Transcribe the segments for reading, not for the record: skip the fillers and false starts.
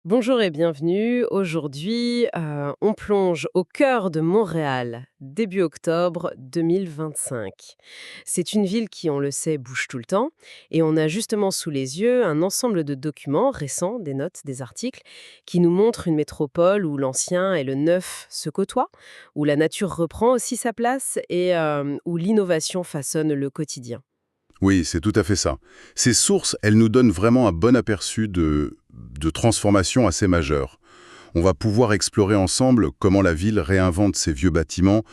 Bonjour et bienvenue. Aujourd'hui, on plonge au cœur de Montréal, début octobre 2025. C'est une ville qui, on le sait, bouge tout le temps et on a justement sous les yeux un ensemble de documents récents, des notes, des articles, qui nous montrent une métropole où l'ancien et le neuf se côtoient, où la nature reprend aussi sa place et où l'innovation façonne le quotidien. Oui, c'est tout à fait ça. Ces sources, elles nous donnent vraiment un bon aperçu de transformations assez majeures. On va pouvoir explorer ensemble comment la ville réinvente ses vieux bâtiments,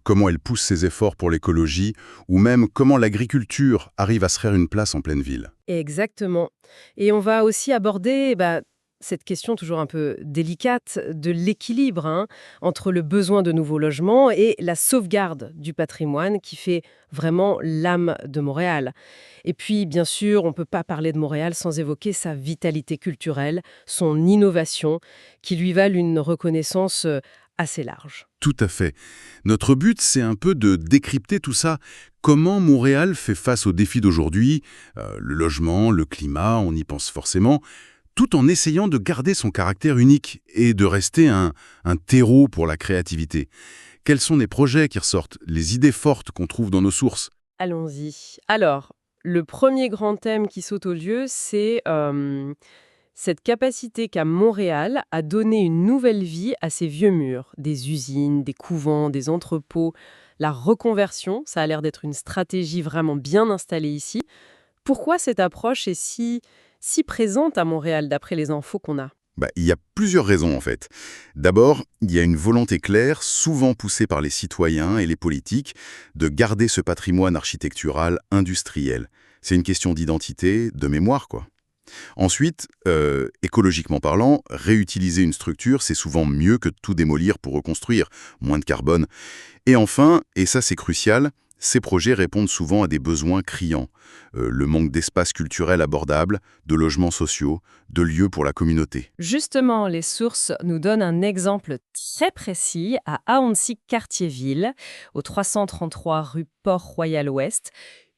comment elle pousse ses efforts pour l'écologie, ou même comment l'agriculture arrive à se faire une place en pleine ville. Exactement. Et on va aussi aborder cette question toujours un peu délicate de l'équilibre entre le besoin de nouveaux logements et la sauvegarde du patrimoine qui fait vraiment l'âme de Montréal. Et puis, bien sûr, on ne peut pas parler de Montréal sans évoquer sa vitalité culturelle, son innovation, qui lui valent une reconnaissance assez large. Tout à fait. Notre but, c'est un peu de décrypter tout ça. Comment Montréal fait face aux défis d'aujourd'hui, le logement, le climat, on y pense forcément, tout en essayant de garder son caractère unique et de rester un terreau pour la créativité. Quels sont les projets qui ressortent, les idées fortes qu'on trouve dans nos sources? Allons-y. Alors, le premier grand thème qui saute aux yeux, c'est cette capacité qu'a Montréal à donner une nouvelle vie à ces vieux murs, des usines, des couvents, des entrepôts. La reconversion, ça a l'air d'être une stratégie vraiment bien installée ici. Pourquoi cette approche est si présente à Montréal, d'après les infos qu'on a? Il y a plusieurs raisons en fait. D'abord, il y a une volonté claire, souvent poussée par les citoyens et les politiques, de garder ce patrimoine architectural industriel. C'est une question d'identité, de mémoire quoi. Ensuite, écologiquement parlant, réutiliser une structure, c'est souvent mieux que de tout démolir pour reconstruire, moins de carbone. Et enfin, et ça c'est crucial, ces projets répondent souvent à des besoins criants. Le manque d'espaces culturels abordables, de logements sociaux, de lieux pour la communauté. Justement, les sources nous donnent un exemple très précis à Ahuntsic-Cartierville, au 333 rue Port-Royal-Ouest,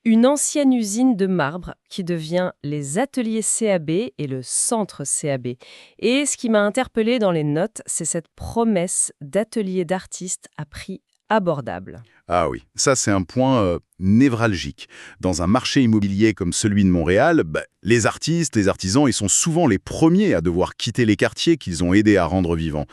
une ancienne usine de marbre qui devient les ateliers CAB et le centre CAB. Et ce qui m'a interpellée dans les notes, c'est cette promesse d'ateliers d'artistes à prix abordable. Ah oui, ça c'est un point névralgique. Dans un marché immobilier comme celui de Montréal, les artistes, les artisans, ils sont souvent les premiers à devoir quitter les quartiers qu'ils ont aidés à rendre vivants.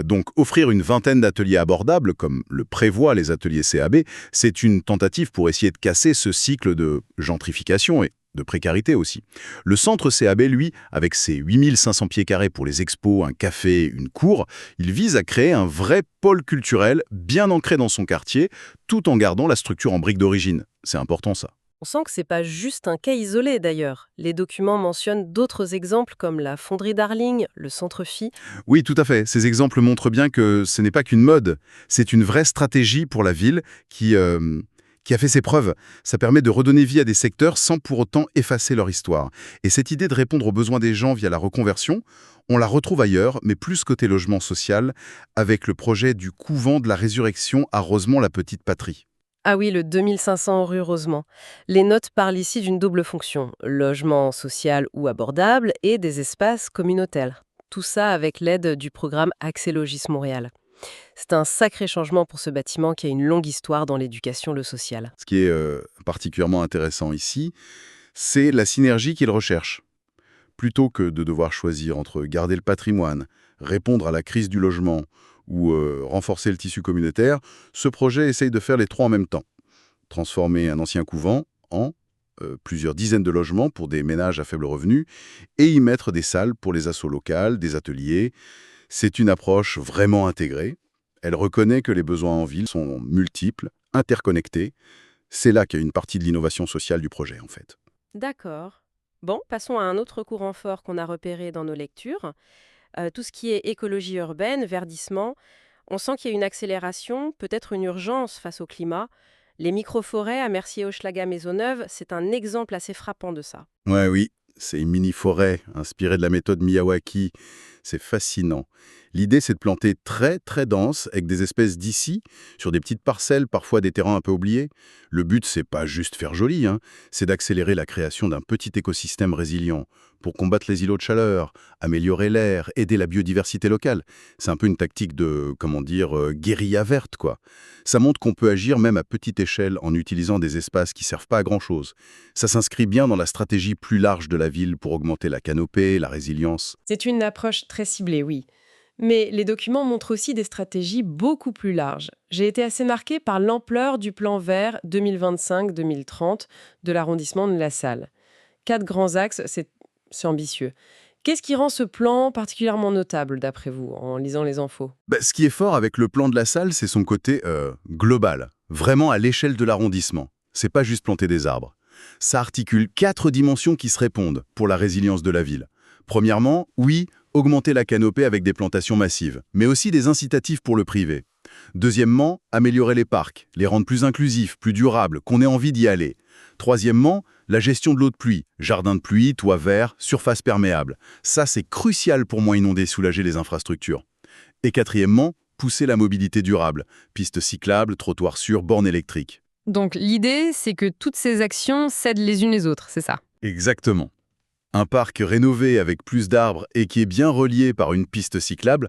Donc offrir une vingtaine d'ateliers abordables, comme le prévoient les ateliers CAB, c'est une tentative pour essayer de casser ce cycle de gentrification et de précarité aussi. Le centre CAB, lui, avec ses 8500 pieds carrés pour les expos, un café, une cour, il vise à créer un vrai pôle culturel bien ancré dans son quartier, tout en gardant la structure en briques d'origine. C'est important ça. On sent que c'est pas juste un cas isolé d'ailleurs. Les documents mentionnent d'autres exemples comme la fonderie Darling, le centre Phi. Oui, tout à fait. Ces exemples montrent bien que ce n'est pas qu'une mode, c'est une vraie stratégie pour la ville qui a fait ses preuves. Ça permet de redonner vie à des secteurs sans pour autant effacer leur histoire. Et cette idée de répondre aux besoins des gens via la reconversion, on la retrouve ailleurs, mais plus côté logement social, avec le projet du couvent de la résurrection à Rosemont-la-Petite-Patrie. Ah oui, le 2500 rue Rosemont. Les notes parlent ici d'une double fonction, logement social ou abordable et des espaces communautaires. Tout ça avec l'aide du programme Accès Logis Montréal. C'est un sacré changement pour ce bâtiment qui a une longue histoire dans l'éducation, le social. Ce qui est particulièrement intéressant ici, c'est la synergie qu'il recherche. Plutôt que de devoir choisir entre garder le patrimoine, répondre à la crise du logement ou renforcer le tissu communautaire, ce projet essaye de faire les trois en même temps. Transformer un ancien couvent en plusieurs dizaines de logements pour des ménages à faible revenu et y mettre des salles pour les assos locales, des ateliers. C'est une approche vraiment intégrée. Elle reconnaît que les besoins en ville sont multiples, interconnectés. C'est là qu'il y a une partie de l'innovation sociale du projet, en fait. D'accord. Bon, passons à un autre courant fort qu'on a repéré dans nos lectures. Tout ce qui est écologie urbaine, verdissement, on sent qu'il y a une accélération, peut-être une urgence face au climat. Les microforêts à Mercier-Hochelaga-Maisonneuve, c'est un exemple assez frappant de ça. Ouais, oui, ces mini-forêts inspirées de la méthode Miyawaki, c'est fascinant. L'idée, c'est de planter très très dense avec des espèces d'ici, sur des petites parcelles, parfois des terrains un peu oubliés. Le but, c'est pas juste faire joli, hein, c'est d'accélérer la création d'un petit écosystème résilient pour combattre les îlots de chaleur, améliorer l'air, aider la biodiversité locale. C'est un peu une tactique de, comment dire, guérilla verte, quoi. Ça montre qu'on peut agir même à petite échelle en utilisant des espaces qui servent pas à grand-chose. Ça s'inscrit bien dans la stratégie plus large de la ville pour augmenter la canopée, la résilience. C'est une approche très ciblée, oui. Mais les documents montrent aussi des stratégies beaucoup plus larges. J'ai été assez marquée par l'ampleur du plan vert 2025-2030 de l'arrondissement de La Salle. 4 grands axes, c'est ambitieux. Qu'est-ce qui rend ce plan particulièrement notable, d'après vous, en lisant les infos? Ce qui est fort avec le plan de la salle, c'est son côté global, vraiment à l'échelle de l'arrondissement. C'est pas juste planter des arbres. Ça articule 4 dimensions qui se répondent pour la résilience de la ville. Premièrement, oui, augmenter la canopée avec des plantations massives, mais aussi des incitatifs pour le privé. Deuxièmement, améliorer les parcs, les rendre plus inclusifs, plus durables, qu'on ait envie d'y aller. Troisièmement, la gestion de l'eau de pluie, jardin de pluie, toits verts, surface perméable. Ça, c'est crucial pour moins inonder et soulager les infrastructures. Et quatrièmement, pousser la mobilité durable, pistes cyclables, trottoirs sûrs, bornes électriques. Donc l'idée, c'est que toutes ces actions s'aident les unes les autres, c'est ça? Exactement. Un parc rénové avec plus d'arbres et qui est bien relié par une piste cyclable,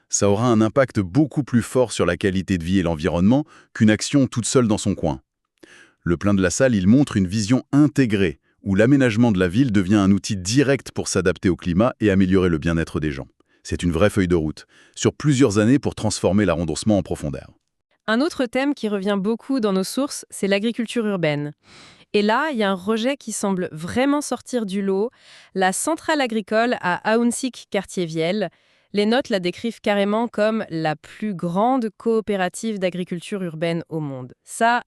ça aura un impact beaucoup plus fort sur la qualité de vie et l'environnement qu'une action toute seule dans son coin. Le plan de la salle, il montre une vision intégrée, où l'aménagement de la ville devient un outil direct pour s'adapter au climat et améliorer le bien-être des gens. C'est une vraie feuille de route, sur plusieurs années pour transformer l'arrondissement en profondeur. Un autre thème qui revient beaucoup dans nos sources, c'est l'agriculture urbaine. Et là, il y a un rejet qui semble vraiment sortir du lot. La centrale agricole à Aounsic-Quartier-Viel, les notes la décrivent carrément comme la plus grande coopérative d'agriculture urbaine au monde. Ça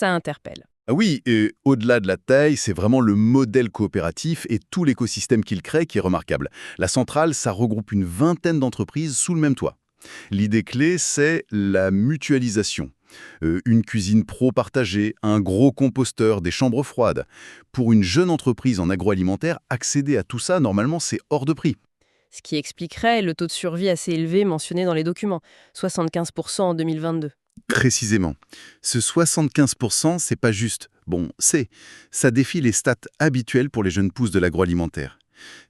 interpelle. Ah oui, et au-delà de la taille, c'est vraiment le modèle coopératif et tout l'écosystème qu'il crée qui est remarquable. La centrale, ça regroupe une vingtaine d'entreprises sous le même toit. L'idée clé, c'est la mutualisation. Une cuisine pro partagée, un gros composteur, des chambres froides. Pour une jeune entreprise en agroalimentaire, accéder à tout ça, normalement, c'est hors de prix. Ce qui expliquerait le taux de survie assez élevé mentionné dans les documents, 75% en 2022. Précisément. Ce 75%, c'est pas juste. Ça défie les stats habituelles pour les jeunes pousses de l'agroalimentaire.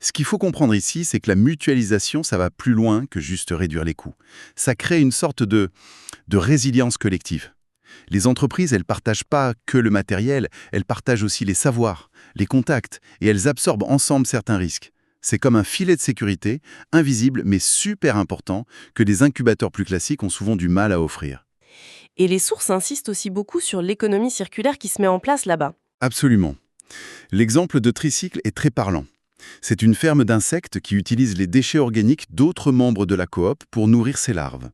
Ce qu'il faut comprendre ici, c'est que la mutualisation, ça va plus loin que juste réduire les coûts. Ça crée une sorte de résilience collective. Les entreprises, elles partagent pas que le matériel, elles partagent aussi les savoirs, les contacts, et elles absorbent ensemble certains risques. C'est comme un filet de sécurité, invisible mais super important, que des incubateurs plus classiques ont souvent du mal à offrir. Et les sources insistent aussi beaucoup sur l'économie circulaire qui se met en place là-bas. Absolument. L'exemple de Tricycle est très parlant. C'est une ferme d'insectes qui utilise les déchets organiques d'autres membres de la coop pour nourrir ses larves.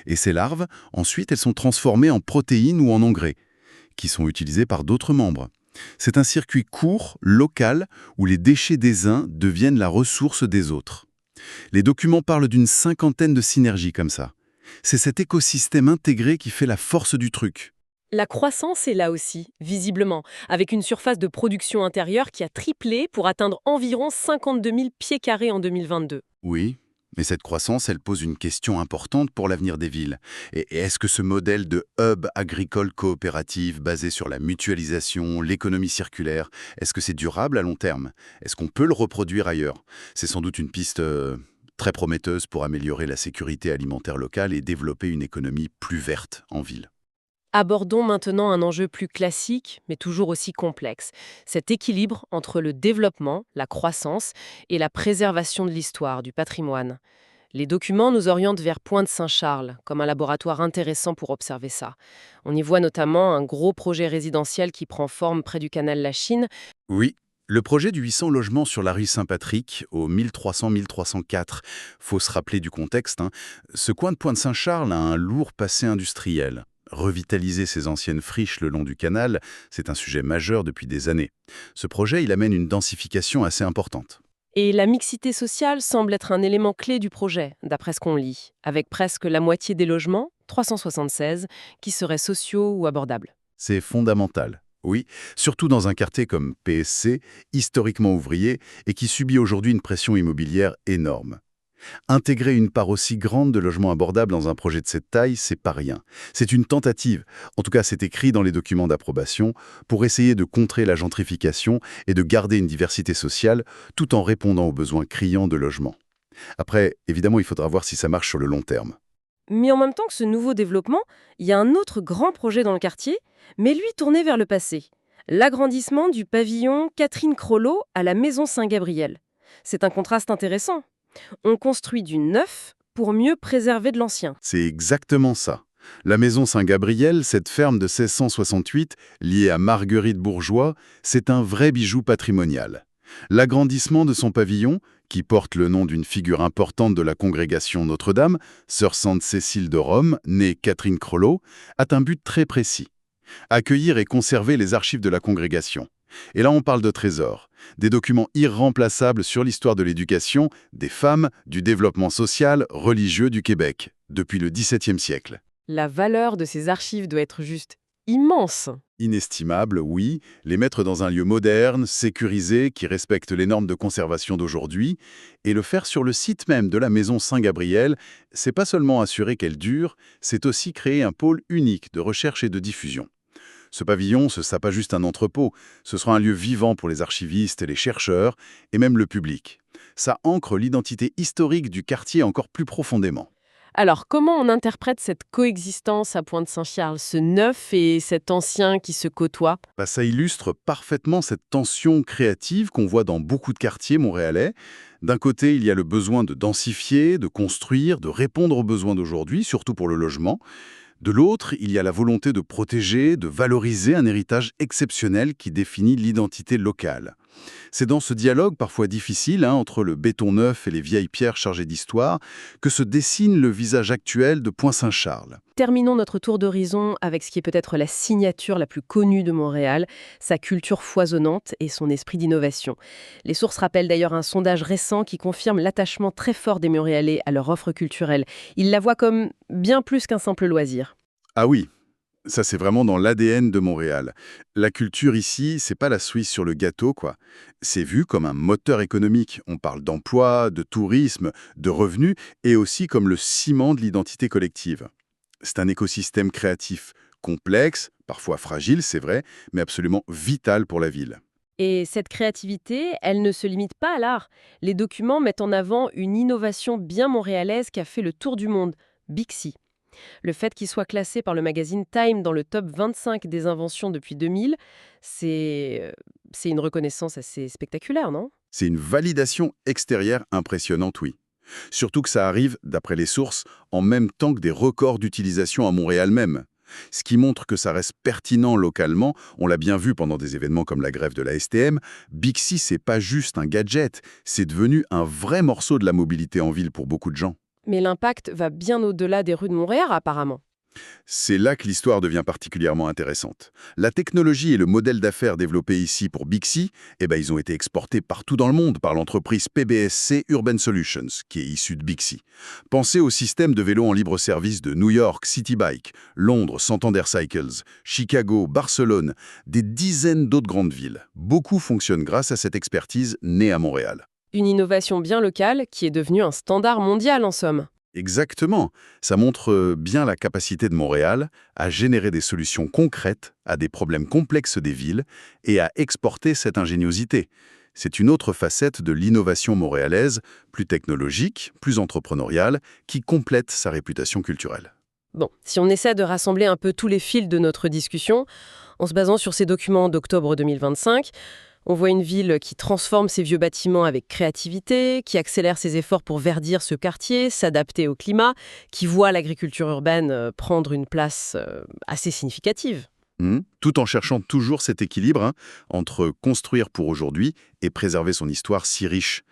Et ces larves, ensuite, elles sont transformées en protéines ou en engrais, qui sont utilisés par d'autres membres. C'est un circuit court, local, où les déchets des uns deviennent la ressource des autres. Les documents parlent d'une 50aine de synergies comme ça. C'est cet écosystème intégré qui fait la force du truc. La croissance est là aussi, visiblement, avec une surface de production intérieure qui a triplé pour atteindre environ 52 000 pieds carrés en 2022. Oui, mais cette croissance, elle pose une question importante pour l'avenir des villes. Et est-ce que ce modèle de hub agricole coopératif basé sur la mutualisation, l'économie circulaire, est-ce que c'est durable à long terme? Est-ce qu'on peut le reproduire ailleurs? C'est sans doute une piste très prometteuse pour améliorer la sécurité alimentaire locale et développer une économie plus verte en ville. Abordons maintenant un enjeu plus classique, mais toujours aussi complexe. Cet équilibre entre le développement, la croissance et la préservation de l'histoire, du patrimoine. Les documents nous orientent vers Pointe-Saint-Charles, comme un laboratoire intéressant pour observer ça. On y voit notamment un gros projet résidentiel qui prend forme près du canal Lachine. Oui, le projet du 800 logements sur la rue Saint-Patrick, au 1300-1304, faut se rappeler du contexte, hein. Ce coin de Pointe-Saint-Charles a un lourd passé industriel. Revitaliser ces anciennes friches le long du canal, c'est un sujet majeur depuis des années. Ce projet, il amène une densification assez importante. Et la mixité sociale semble être un élément clé du projet, d'après ce qu'on lit, avec presque la moitié des logements, 376, qui seraient sociaux ou abordables. C'est fondamental. Oui, surtout dans un quartier comme PSC, historiquement ouvrier, et qui subit aujourd'hui une pression immobilière énorme. Intégrer une part aussi grande de logements abordables dans un projet de cette taille, c'est pas rien. C'est une tentative, en tout cas c'est écrit dans les documents d'approbation, pour essayer de contrer la gentrification et de garder une diversité sociale tout en répondant aux besoins criants de logement. Après, évidemment, il faudra voir si ça marche sur le long terme. Mais en même temps que ce nouveau développement, il y a un autre grand projet dans le quartier, mais lui tourné vers le passé. L'agrandissement du pavillon Catherine Crollo à la Maison Saint-Gabriel. C'est un contraste intéressant. On construit du neuf pour mieux préserver de l'ancien. C'est exactement ça. La maison Saint-Gabriel, cette ferme de 1668, liée à Marguerite Bourgeois, c'est un vrai bijou patrimonial. L'agrandissement de son pavillon, qui porte le nom d'une figure importante de la congrégation Notre-Dame, sœur Sainte-Cécile de Rome, née Catherine Crollo, a un but très précis. Accueillir et conserver les archives de la congrégation. Et là, on parle de trésors, des documents irremplaçables sur l'histoire de l'éducation, des femmes, du développement social, religieux du Québec, depuis le XVIIe siècle. La valeur de ces archives doit être juste immense. Inestimable, oui, les mettre dans un lieu moderne, sécurisé, qui respecte les normes de conservation d'aujourd'hui, et le faire sur le site même de la maison Saint-Gabriel, c'est pas seulement assurer qu'elle dure, c'est aussi créer un pôle unique de recherche et de diffusion. Ce pavillon, ce sera pas juste un entrepôt, ce sera un lieu vivant pour les archivistes, les chercheurs et même le public. Ça ancre l'identité historique du quartier encore plus profondément. Alors, comment on interprète cette coexistence à Pointe-Saint-Charles, ce neuf et cet ancien qui se côtoient? Ça illustre parfaitement cette tension créative qu'on voit dans beaucoup de quartiers montréalais. D'un côté, il y a le besoin de densifier, de construire, de répondre aux besoins d'aujourd'hui, surtout pour le logement. De l'autre, il y a la volonté de protéger, de valoriser un héritage exceptionnel qui définit l'identité locale. C'est dans ce dialogue parfois difficile entre le béton neuf et les vieilles pierres chargées d'histoire que se dessine le visage actuel de Pointe-Saint-Charles. Terminons notre tour d'horizon avec ce qui est peut-être la signature la plus connue de Montréal, sa culture foisonnante et son esprit d'innovation. Les sources rappellent d'ailleurs un sondage récent qui confirme l'attachement très fort des Montréalais à leur offre culturelle. Ils la voient comme bien plus qu'un simple loisir. Ah oui, ça c'est vraiment dans l'ADN de Montréal. La culture ici, c'est pas la cerise sur le gâteau, quoi. C'est vu comme un moteur économique. On parle d'emploi, de tourisme, de revenus, et aussi comme le ciment de l'identité collective. C'est un écosystème créatif complexe, parfois fragile, c'est vrai, mais absolument vital pour la ville. Et cette créativité, elle ne se limite pas à l'art. Les documents mettent en avant une innovation bien montréalaise qui a fait le tour du monde, Bixi. Le fait qu'il soit classé par le magazine Time dans le top 25 des inventions depuis 2000, c'est une reconnaissance assez spectaculaire, non? C'est une validation extérieure impressionnante, oui. Surtout que ça arrive, d'après les sources, en même temps que des records d'utilisation à Montréal même. Ce qui montre que ça reste pertinent localement, on l'a bien vu pendant des événements comme la grève de la STM, Bixi, c'est pas juste un gadget, c'est devenu un vrai morceau de la mobilité en ville pour beaucoup de gens. Mais l'impact va bien au-delà des rues de Montréal, apparemment. C'est là que l'histoire devient particulièrement intéressante. La technologie et le modèle d'affaires développés ici pour Bixi, ils ont été exportés partout dans le monde par l'entreprise PBSC Urban Solutions, qui est issue de Bixi. Pensez au système de vélos en libre-service de New York, City Bike, Londres, Santander Cycles, Chicago, Barcelone, des dizaines d'autres grandes villes. Beaucoup fonctionnent grâce à cette expertise née à Montréal. Une innovation bien locale qui est devenue un standard mondial, en somme. Exactement. Ça montre bien la capacité de Montréal à générer des solutions concrètes à des problèmes complexes des villes et à exporter cette ingéniosité. C'est une autre facette de l'innovation montréalaise, plus technologique, plus entrepreneuriale, qui complète sa réputation culturelle. Bon, si on essaie de rassembler un peu tous les fils de notre discussion, en se basant sur ces documents d'octobre 2025, on voit une ville qui transforme ses vieux bâtiments avec créativité, qui accélère ses efforts pour verdir ce quartier, s'adapter au climat, qui voit l'agriculture urbaine prendre une place assez significative. Tout en cherchant toujours cet équilibre entre construire pour aujourd'hui et préserver son histoire si riche.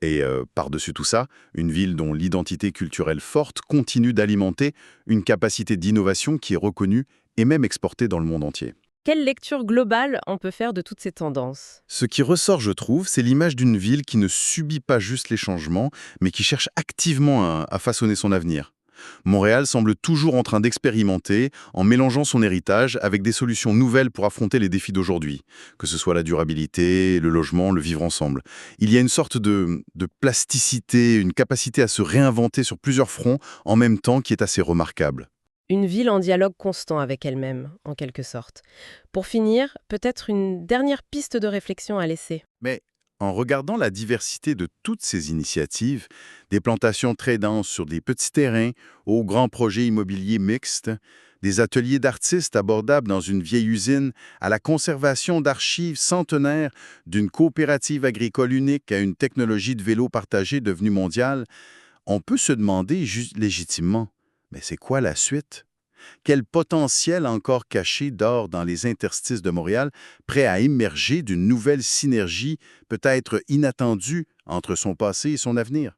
Et par-dessus tout ça, une ville dont l'identité culturelle forte continue d'alimenter une capacité d'innovation qui est reconnue et même exportée dans le monde entier. Quelle lecture globale on peut faire de toutes ces tendances? Ce qui ressort, je trouve, c'est l'image d'une ville qui ne subit pas juste les changements, mais qui cherche activement à façonner son avenir. Montréal semble toujours en train d'expérimenter en mélangeant son héritage avec des solutions nouvelles pour affronter les défis d'aujourd'hui, que ce soit la durabilité, le logement, le vivre ensemble. Il y a une sorte de plasticité, une capacité à se réinventer sur plusieurs fronts en même temps qui est assez remarquable. Une ville en dialogue constant avec elle-même, en quelque sorte. Pour finir, peut-être une dernière piste de réflexion à laisser. Mais en regardant la diversité de toutes ces initiatives, des plantations très denses sur des petits terrains aux grands projets immobiliers mixtes, des ateliers d'artistes abordables dans une vieille usine, à la conservation d'archives centenaires, d'une coopérative agricole unique à une technologie de vélo partagée devenue mondiale, on peut se demander légitimement, mais c'est quoi la suite? Quel potentiel encore caché dort dans les interstices de Montréal, prêt à émerger d'une nouvelle synergie peut-être inattendue entre son passé et son avenir?